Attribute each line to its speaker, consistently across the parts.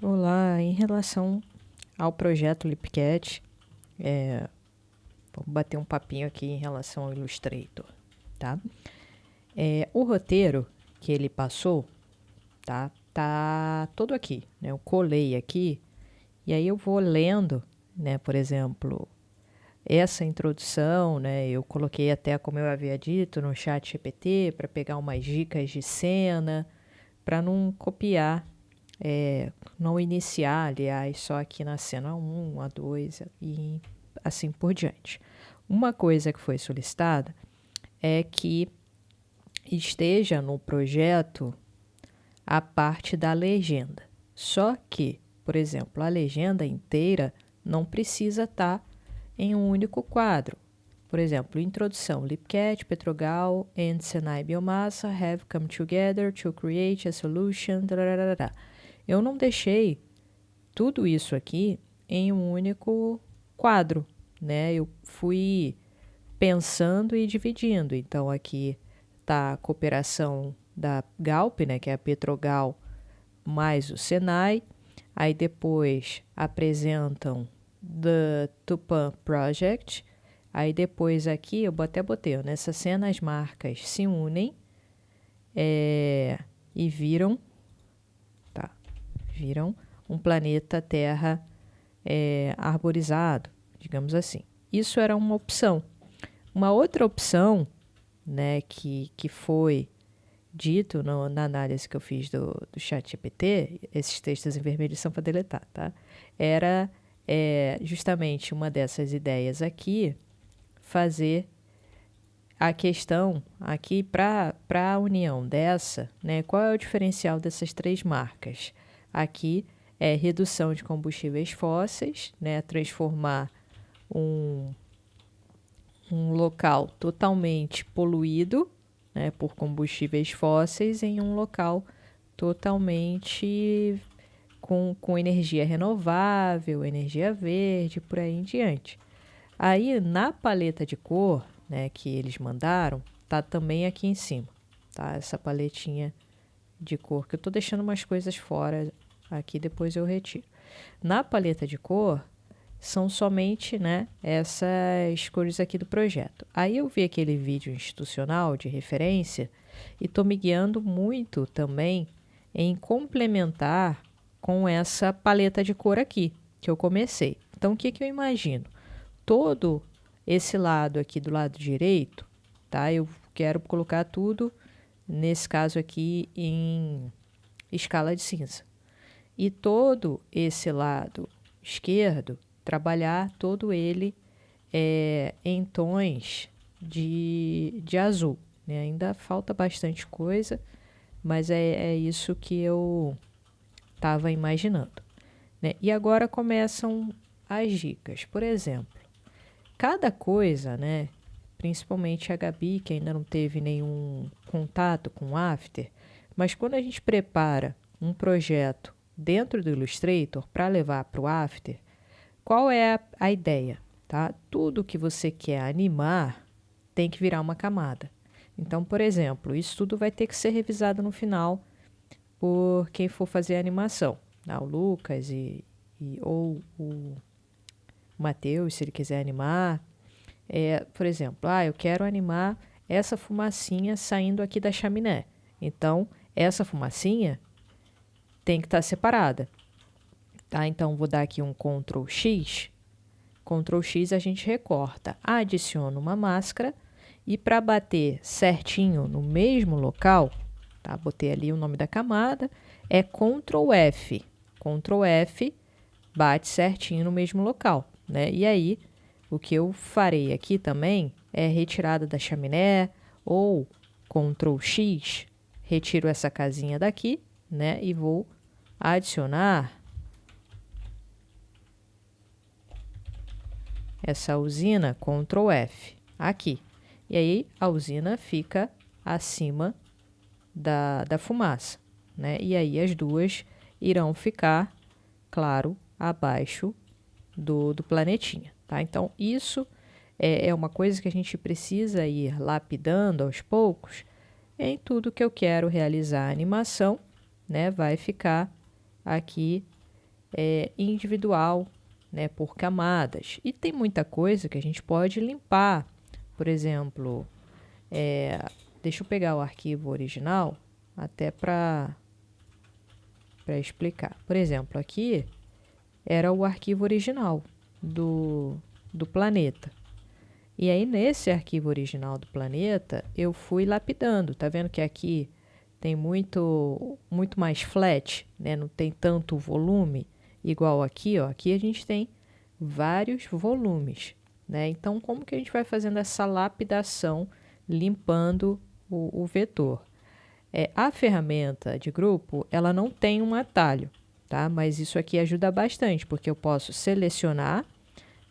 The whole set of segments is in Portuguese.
Speaker 1: Olá, em relação ao projeto Lipcat, vamos bater um papinho aqui em relação ao Illustrator, tá? O roteiro que ele passou, tá todo aqui, né? Eu colei aqui e aí eu vou lendo, né? Por exemplo, essa introdução, né? Eu coloquei até, como eu havia dito, no chat GPT para pegar umas dicas de cena, para não copiar, não iniciar, aliás, só aqui na cena 1, a 2 e assim por diante. Uma coisa que foi solicitada é que esteja no projeto a parte da legenda. Só que, por exemplo, a legenda inteira não precisa estar em um único quadro. Por exemplo, introdução, Lipcat, Petrogal and Senai Biomassa have come together to create a solution. Tararara. Eu não deixei tudo isso aqui em um único quadro, né? Eu fui pensando e dividindo. Então, aqui está a cooperação da Galp, né, que é a Petrogal, mais o Senai. Aí depois apresentam The Tupã Project. Aí depois aqui, eu até botei, ó, nessa cena as marcas se unem e viram um planeta Terra arborizado, digamos assim. Isso era uma opção. Uma outra opção, né, que foi dito na análise que eu fiz do chat GPT, esses textos em vermelho são para deletar, tá? Era justamente uma dessas ideias aqui, fazer a questão aqui para a união dessa, né? Qual é o diferencial dessas três marcas? Aqui é redução de combustíveis fósseis, né? Transformar um local totalmente poluído, né, por combustíveis fósseis em um local totalmente com energia renovável, energia verde, por aí em diante. Aí, na paleta de cor, né, que eles mandaram, tá também aqui em cima, tá? Essa paletinha de cor, que eu tô deixando umas coisas fora aqui, depois eu retiro. Na paleta de cor, são somente, né, essas cores aqui do projeto. Aí eu vi aquele vídeo institucional de referência e estou me guiando muito também em complementar com essa paleta de cor aqui, que eu comecei. Então, o que eu imagino? Todo esse lado aqui do lado direito, tá? Eu quero colocar tudo, nesse caso aqui, em escala de cinza. E todo esse lado esquerdo, trabalhar todo ele em tons de azul, né? Ainda falta bastante coisa, mas é isso que eu estava imaginando, né? E agora começam as dicas. Por exemplo, cada coisa, né? Principalmente a Gabi, que ainda não teve nenhum contato com o After, mas quando a gente prepara um projeto dentro do Illustrator para levar para o After, qual é a ideia? Tá? Tudo que você quer animar tem que virar uma camada. Então, por exemplo, isso tudo vai ter que ser revisado no final por quem for fazer a animação. Tá? O Lucas ou o Matheus, se ele quiser animar. Por exemplo, eu quero animar essa fumacinha saindo aqui da chaminé. Então, essa fumacinha tem que estar separada. Tá? Então, vou dar aqui um Ctrl X. Ctrl X a gente recorta, adiciona uma máscara e para bater certinho no mesmo local, tá? Botei ali o nome da camada, é Ctrl F. Ctrl F bate certinho no mesmo local, né? E aí, o que eu farei aqui também é retirada da chaminé ou Ctrl X, retiro essa casinha daqui, né? E vou adicionar essa usina, Ctrl F, aqui. E aí a usina fica acima da fumaça, né? E aí as duas irão ficar, claro, abaixo do planetinha, tá? Então, isso é uma coisa que a gente precisa ir lapidando aos poucos em tudo que eu quero realizar a animação, né? Vai ficar aqui individual, né, por camadas. E tem muita coisa que a gente pode limpar. Por exemplo, deixa eu pegar o arquivo original até para explicar. Por exemplo, aqui era o arquivo original do planeta. E aí, nesse arquivo original do planeta, eu fui lapidando. Tá vendo que aqui tem muito mais flat, né? Não tem tanto volume, igual aqui, ó. Aqui a gente tem vários volumes, né? Então, como que a gente vai fazendo essa lapidação, limpando o vetor? A ferramenta de grupo, ela não tem um atalho, tá? Mas isso aqui ajuda bastante, porque eu posso selecionar,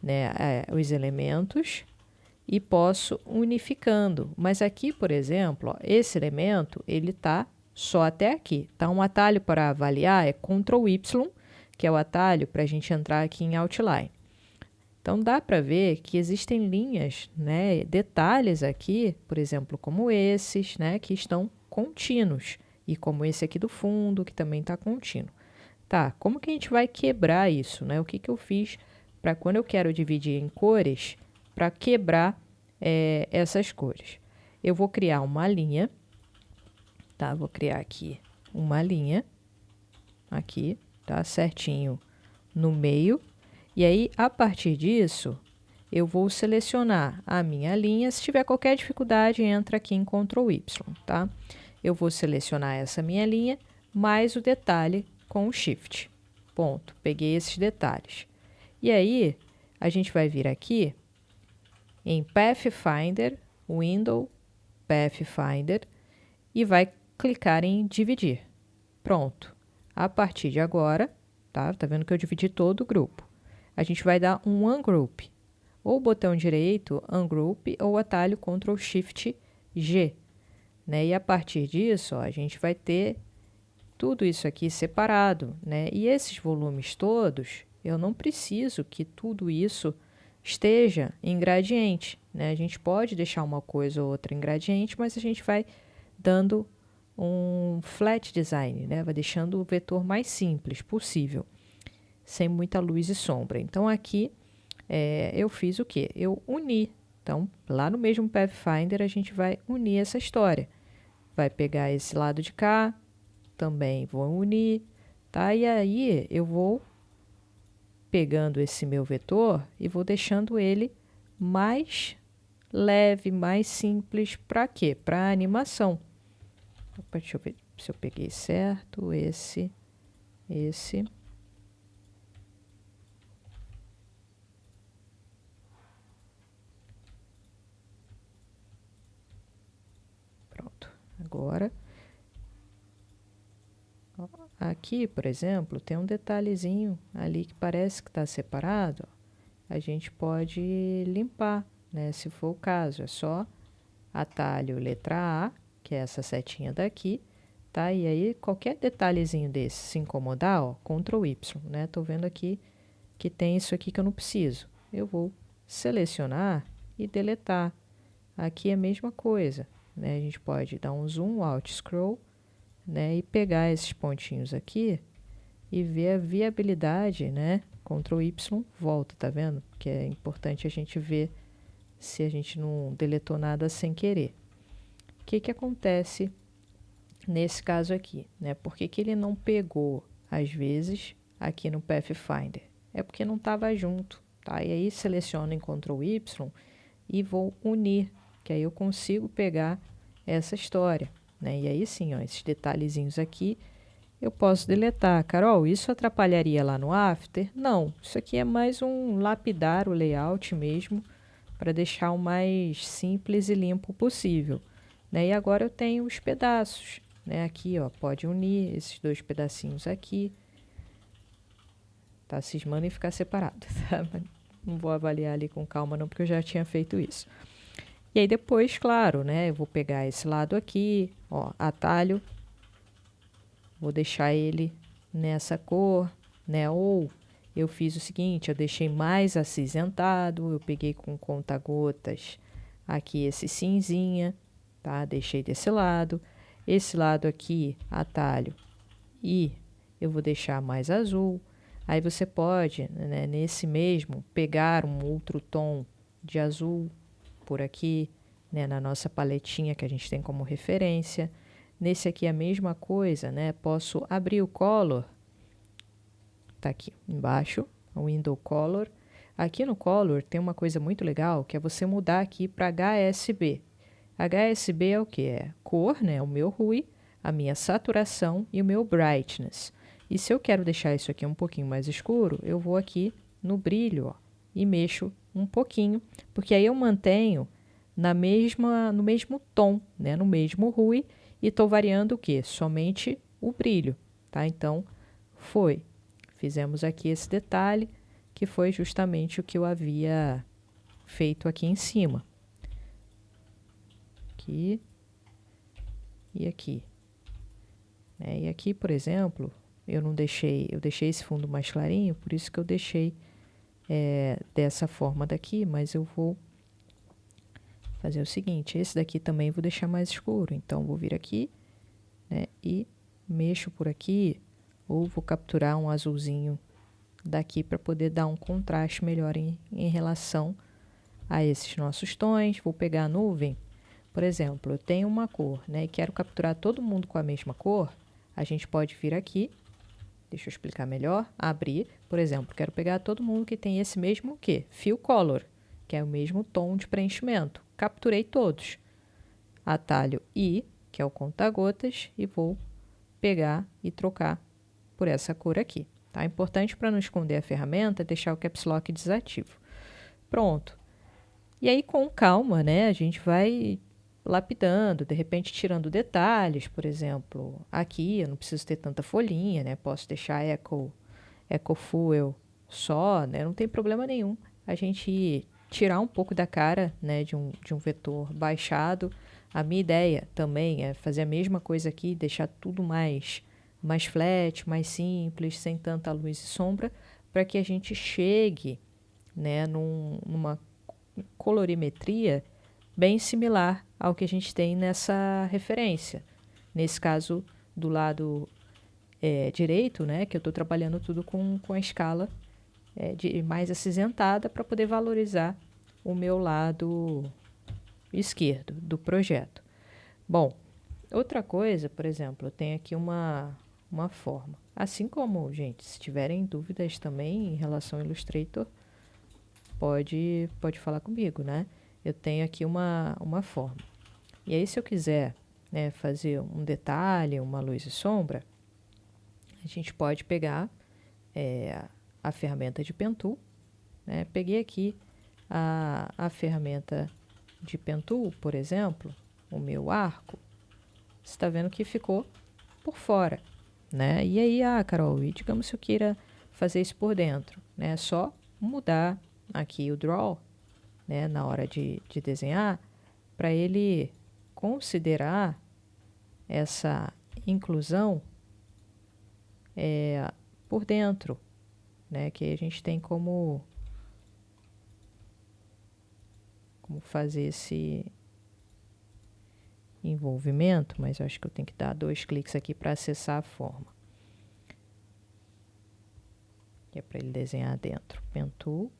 Speaker 1: né, os elementos e posso unificando. Mas aqui, por exemplo, ó, esse elemento, ele está só até aqui. Tá? Um atalho para avaliar é Ctrl Y, que é o atalho para a gente entrar aqui em Outline. Então, dá para ver que existem linhas, né, detalhes aqui, por exemplo, como esses, né, que estão contínuos. E como esse aqui do fundo, que também está contínuo. Tá, como que a gente vai quebrar isso, né? O que eu fiz para quando eu quero dividir em cores, para quebrar essas cores? Eu vou criar uma linha, tá? Vou criar aqui uma linha, aqui, tá? Certinho no meio. E aí, a partir disso, eu vou selecionar a minha linha. Se tiver qualquer dificuldade, entra aqui em Ctrl Y, tá? Eu vou selecionar essa minha linha, mais o detalhe com o Shift. Ponto. Peguei esses detalhes. E aí, a gente vai vir aqui em Pathfinder, Window, Pathfinder, e vai clicar em dividir. Pronto. A partir de agora, tá vendo que eu dividi todo o grupo. A gente vai dar um Ungroup, ou botão direito, Ungroup, ou atalho Ctrl Shift G. Né? E a partir disso, ó, a gente vai ter tudo isso aqui separado, né? E esses volumes todos, eu não preciso que tudo isso esteja em gradiente, né? A gente pode deixar uma coisa ou outra em gradiente, mas a gente vai dando um flat design, né? Vai deixando o vetor mais simples possível, sem muita luz e sombra. Então, aqui eu fiz o quê? Eu uni. Então, lá no mesmo Pathfinder, a gente vai unir essa história. Vai pegar esse lado de cá, também vou unir, tá? E aí, eu vou pegando esse meu vetor e vou deixando ele mais leve, mais simples. Para quê? Para animação. Opa, deixa eu ver se eu peguei certo. Esse. Pronto. Agora, ó, aqui, por exemplo, tem um detalhezinho ali que parece que está separado. Ó. A gente pode limpar, né? Se for o caso, é só atalho letra A, que é essa setinha daqui, tá? E aí, qualquer detalhezinho desse se incomodar, ó, Ctrl Y, né? Tô vendo aqui que tem isso aqui que eu não preciso. Eu vou selecionar e deletar. Aqui é a mesma coisa, né? A gente pode dar um zoom, Alt Scroll, né? E pegar esses pontinhos aqui e ver a viabilidade, né? Ctrl Y, volta, tá vendo? Que é importante a gente ver se a gente não deletou nada sem querer. O que acontece nesse caso aqui, né? Por que ele não pegou, às vezes, aqui no Pathfinder? É porque não estava junto, tá? E aí seleciono em Ctrl Y e vou unir, que aí eu consigo pegar essa história, né? E aí sim, ó, esses detalhezinhos aqui eu posso deletar. Carol, isso atrapalharia lá no After? Não, isso aqui é mais um lapidar o layout mesmo, para deixar o mais simples e limpo possível. Né? E agora eu tenho os pedaços. Né? Aqui, ó, pode unir esses dois pedacinhos aqui. Tá cismando em ficar separado. Tá? Não vou avaliar ali com calma não, porque eu já tinha feito isso. E aí depois, claro, né? Eu vou pegar esse lado aqui, ó, atalho. Vou deixar ele nessa cor, né? Ou eu fiz o seguinte, eu deixei mais acinzentado, eu peguei com conta-gotas aqui esse cinzinha, tá? Deixei desse lado. Esse lado aqui, atalho, e eu vou deixar mais azul. Aí você pode, né, nesse mesmo, pegar um outro tom de azul por aqui, né, na nossa paletinha que a gente tem como referência. Nesse aqui a mesma coisa, né? Posso abrir o Color, tá aqui embaixo, o Window Color. Aqui no Color tem uma coisa muito legal, que é você mudar aqui para HSB. HSB é o que? É cor, né? O meu RGB, a minha saturação e o meu brightness. E se eu quero deixar isso aqui um pouquinho mais escuro, eu vou aqui no brilho, ó, e mexo um pouquinho, porque aí eu mantenho no mesmo tom, né? No mesmo RGB, e estou variando o quê? Somente o brilho, tá? Então, fizemos aqui esse detalhe, que foi justamente o que eu havia feito aqui em cima. Aqui e aqui. E aqui, por exemplo, eu deixei esse fundo mais clarinho, por isso que eu deixei dessa forma daqui, mas eu vou fazer o seguinte, esse daqui também vou deixar mais escuro, então vou vir aqui, né, e mexo por aqui, ou vou capturar um azulzinho daqui para poder dar um contraste melhor em relação a esses nossos tons. Vou pegar a nuvem, por exemplo, eu tenho uma cor, né, e quero capturar todo mundo com a mesma cor, a gente pode vir aqui, deixa eu explicar melhor, abrir, por exemplo, quero pegar todo mundo que tem esse mesmo o quê? Fill Color, que é o mesmo tom de preenchimento. Capturei todos. Atalho I, que é o conta-gotas, e vou pegar e trocar por essa cor aqui. Tá? Importante para não esconder a ferramenta, deixar o Caps Lock desativo. Pronto. E aí, com calma, né, a gente vai lapidando, de repente tirando detalhes, por exemplo, aqui eu não preciso ter tanta folhinha, né, posso deixar Echo Fuel só, né, não tem problema nenhum a gente tirar um pouco da cara, né, de um vetor baixado. A minha ideia também é fazer a mesma coisa aqui, deixar tudo mais flat, mais simples, sem tanta luz e sombra, para que a gente chegue, né, numa colorimetria bem similar ao que a gente tem nessa referência. Nesse caso, do lado direito, né, que eu estou trabalhando tudo com a escala mais acinzentada para poder valorizar o meu lado esquerdo do projeto. Bom, outra coisa, por exemplo, eu tenho aqui uma forma. Assim como, gente, se tiverem dúvidas também em relação ao Illustrator, pode falar comigo, né? Eu tenho aqui uma forma. E aí, se eu quiser, né, fazer um detalhe, uma luz e sombra, a gente pode pegar a ferramenta de Pen Tool, né? Peguei aqui a ferramenta de Pen Tool, por exemplo, o meu arco, você está vendo que ficou por fora, né? E aí, Carol, e digamos se eu queira fazer isso por dentro, né? É só mudar aqui o Draw, né, na hora de desenhar, para ele considerar essa inclusão por dentro, né, que a gente tem como fazer esse envolvimento, mas eu acho que eu tenho que dar 2 cliques aqui para acessar a forma. Que é para ele desenhar dentro. Pen Tool.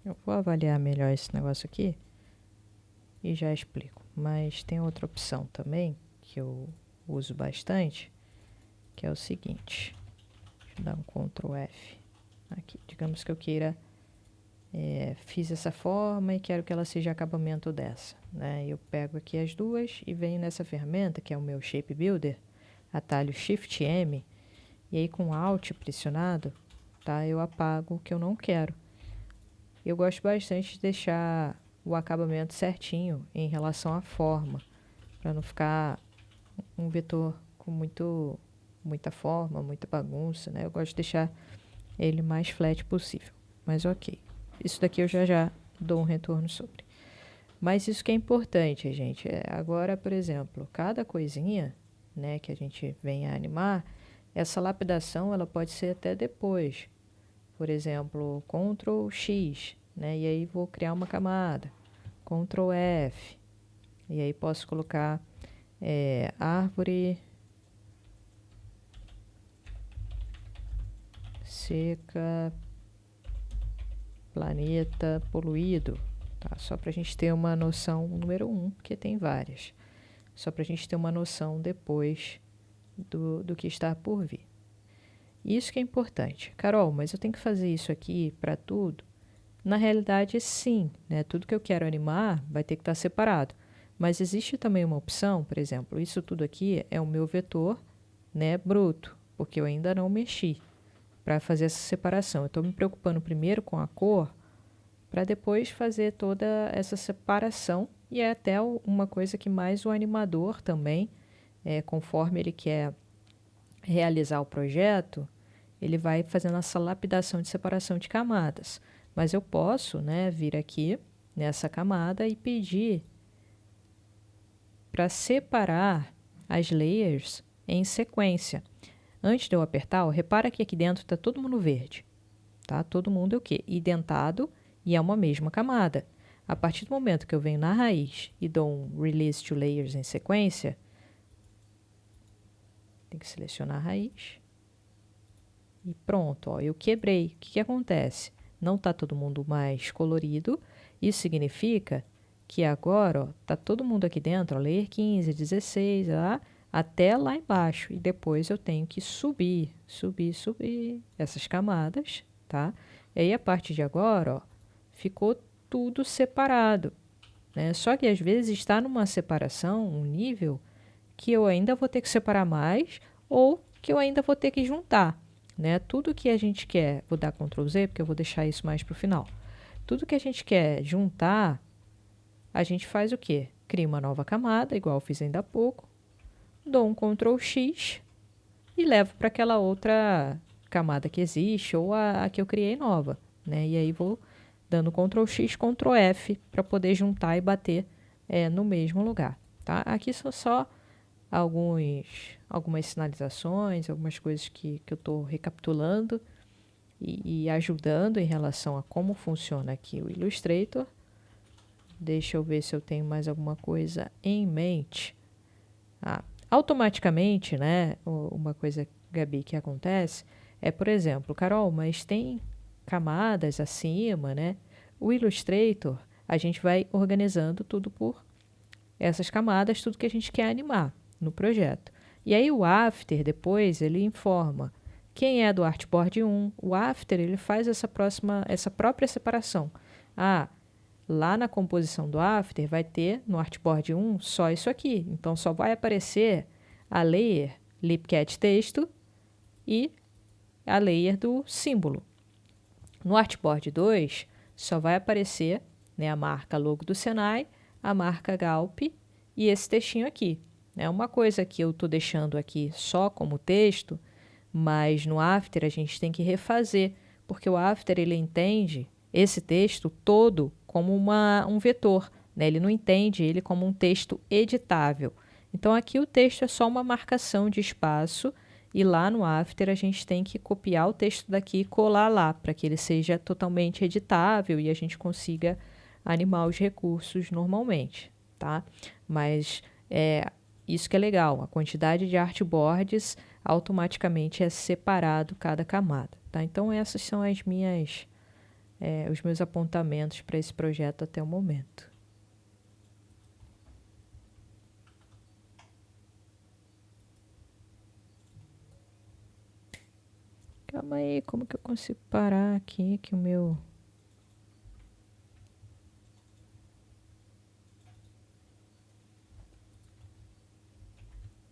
Speaker 1: Eu vou avaliar melhor esse negócio aqui e já explico. Mas tem outra opção também, que eu uso bastante, que é o seguinte. Deixa eu dar um Ctrl F aqui. Digamos que eu queira, fiz essa forma e quero que ela seja acabamento dessa, né? Eu pego aqui as duas e venho nessa ferramenta, que é o meu Shape Builder, atalho Shift M, e aí com Alt pressionado, tá? Eu apago o que eu não quero. Eu gosto bastante de deixar o acabamento certinho em relação à forma, para não ficar um vetor com muita forma, muita bagunça, né? Eu gosto de deixar ele mais flat possível, mas ok. Isso daqui eu já dou um retorno sobre. Mas isso que é importante, gente. Agora, por exemplo, cada coisinha, né, que a gente vem a animar, essa lapidação ela pode ser até depois. Por exemplo, Ctrl X, né, e aí vou criar uma camada. Ctrl F, e aí posso colocar árvore seca, planeta poluído. Tá? Só para a gente ter uma noção, número 1, porque tem várias. Só para a gente ter uma noção depois do que está por vir. Isso que é importante. Carol, mas eu tenho que fazer isso aqui para tudo? Na realidade, sim. Né? Tudo que eu quero animar vai ter que estar separado. Mas existe também uma opção, por exemplo, isso tudo aqui é o meu vetor, né, bruto, porque eu ainda não mexi para fazer essa separação. Eu estou me preocupando primeiro com a cor, para depois fazer toda essa separação, e é até uma coisa que mais o animador também, conforme ele quer realizar o projeto, ele vai fazendo essa lapidação de separação de camadas. Mas eu posso, né, vir aqui nessa camada e pedir para separar as layers em sequência. Antes de eu apertar, ó, repara que aqui dentro está todo mundo verde. Tá? Todo mundo é o quê? Identado e é uma mesma camada. A partir do momento que eu venho na raiz e dou um Release to Layers em sequência, tem que selecionar a raiz. E pronto, ó, eu quebrei. O que acontece? Não está todo mundo mais colorido. Isso significa que agora está todo mundo aqui dentro, ó, layer 15, 16, até lá embaixo. E depois eu tenho que subir essas camadas, tá? E aí, a partir de agora, ó, ficou tudo separado, né? Só que às vezes está numa separação, um nível, que eu ainda vou ter que separar mais ou que eu ainda vou ter que juntar, né? Tudo que a gente quer, vou dar Ctrl Z, porque eu vou deixar isso mais para o final. Tudo que a gente quer juntar, a gente faz o quê? Cria uma nova camada, igual eu fiz ainda há pouco, dou um Ctrl X e levo para aquela outra camada que existe ou a que eu criei nova, né? E aí vou dando Ctrl X, Ctrl F para poder juntar e bater no mesmo lugar, tá? Aqui são só algumas sinalizações, algumas coisas que eu estou recapitulando e ajudando em relação a como funciona aqui o Illustrator. Deixa eu ver se eu tenho mais alguma coisa em mente. Automaticamente, né, uma coisa, Gabi, que acontece é, por exemplo, Carol, mas tem camadas acima, né? O Illustrator, a gente vai organizando tudo por essas camadas, tudo que a gente quer animar no projeto. E aí o After, depois, ele informa quem é do Artboard 1. O After, ele faz essa própria separação. Lá na composição do After vai ter, no Artboard 1, só isso aqui. Então, só vai aparecer a layer Lipcat texto e a layer do símbolo. No Artboard 2, só vai aparecer, né, a marca logo do Senai, a marca Galp e esse textinho aqui. É uma coisa que eu estou deixando aqui só como texto, mas no After a gente tem que refazer, porque o After ele entende esse texto todo como um vetor, né? Ele não entende ele como um texto editável. Então, aqui o texto é só uma marcação de espaço e lá no After a gente tem que copiar o texto daqui e colar lá, para que ele seja totalmente editável e a gente consiga animar os recursos normalmente, tá? Mas isso que é legal, a quantidade de artboards automaticamente é separado cada camada, tá? Então, essas são os meus apontamentos para esse projeto até o momento. Calma aí, como que eu consigo parar aqui que o meu...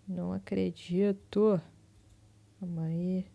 Speaker 1: Não acredito. Calma aí.